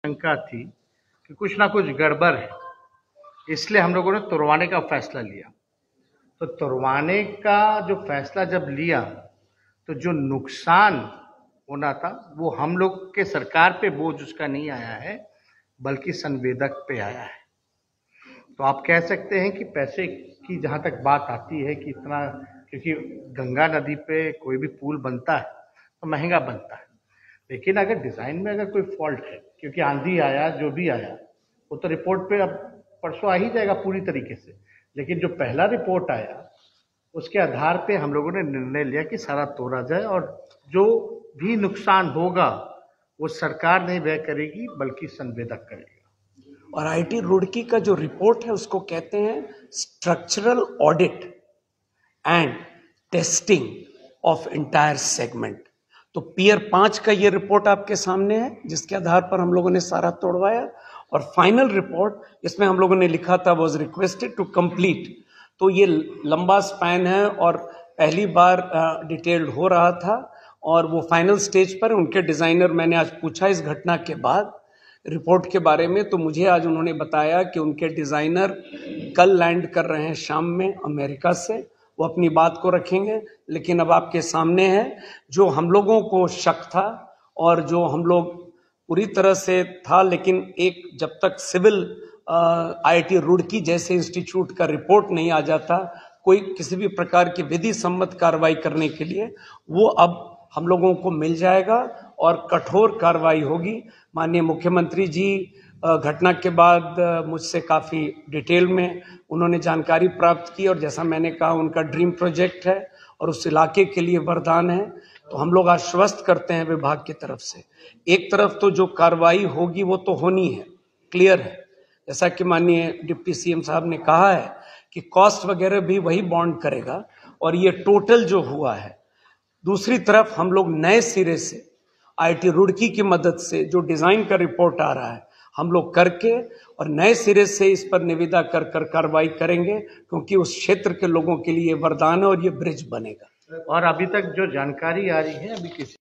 शंका थी कि कुछ ना कुछ गड़बड़ है, इसलिए हम लोगों ने तुड़वाने का फैसला लिया। तो तुड़वाने का जो फैसला जब लिया तो जो नुकसान होना था वो हम लोग के सरकार पे बोझ उसका नहीं आया है, बल्कि संवेदक पे आया है। तो आप कह सकते हैं कि पैसे की जहाँ तक बात आती है कि इतना, क्योंकि गंगा नदी पे कोई भी पुल बनता है तो महंगा बनता है, लेकिन अगर डिज़ाइन में अगर कोई फॉल्ट है, क्योंकि आंधी आया जो भी आया वो तो रिपोर्ट पे अब परसों आ ही जाएगा पूरी तरीके से, लेकिन जो पहला रिपोर्ट आया उसके आधार पे हम लोगों ने निर्णय लिया कि सारा तोड़ा जाए और जो भी नुकसान होगा वो सरकार नहीं व्यय करेगी बल्कि संवेदक करेगा। और आईआईटी रुड़की का जो रिपोर्ट है उसको कहते हैं structural audit and testing of entire segment. तो पियर 5 का ये रिपोर्ट आपके सामने है, जिसके आधार पर हम लोगों ने सारा तोड़वाया। और फाइनल रिपोर्ट इसमें हम लोगों ने लिखा था वाज रिक्वेस्टेड टू कंप्लीट। तो ये लंबा स्पैन है और पहली बार डिटेल्ड हो रहा था और वो फाइनल स्टेज पर उनके डिजाइनर, मैंने आज पूछा इस घटना के बाद रिपोर्ट के बारे में, तो मुझे आज उन्होंने बताया कि उनके डिजाइनर कल लैंड कर रहे हैं शाम में अमेरिका से, वो अपनी बात को रखेंगे। लेकिन अब आपके सामने है जो हम लोगों को शक था और जो हम लोग पूरी तरह से था, लेकिन एक जब तक सिविल आईआईटी रुड़की जैसे इंस्टीट्यूट का रिपोर्ट नहीं आ जाता कोई किसी भी प्रकार की विधि सम्मत कार्रवाई करने के लिए, वो अब हम लोगों को मिल जाएगा और कठोर कार्रवाई होगी। माननीय मुख्यमंत्री जी घटना के बाद मुझसे काफ़ी डिटेल में उन्होंने जानकारी प्राप्त की और जैसा मैंने कहा उनका ड्रीम प्रोजेक्ट है और उस इलाके के लिए वरदान है। तो हम लोग आश्वस्त करते हैं विभाग की तरफ से, एक तरफ तो जो कार्रवाई होगी वो तो होनी है, क्लियर है, जैसा कि माननीय डिप्टी सीएम साहब ने कहा है कि कॉस्ट वगैरह भी वही बॉन्ड करेगा और ये टोटल जो हुआ है। दूसरी तरफ हम लोग नए सिरे से आईआईटी रुड़की की मदद से जो डिजाइन का रिपोर्ट आ रहा है हम लोग करके और नए सिरे से इस पर निविदा कर कार्रवाई करेंगे, क्योंकि उस क्षेत्र के लोगों के लिए वरदान है और ये ब्रिज बनेगा। और अभी तक जो जानकारी आ रही है, अभी किसी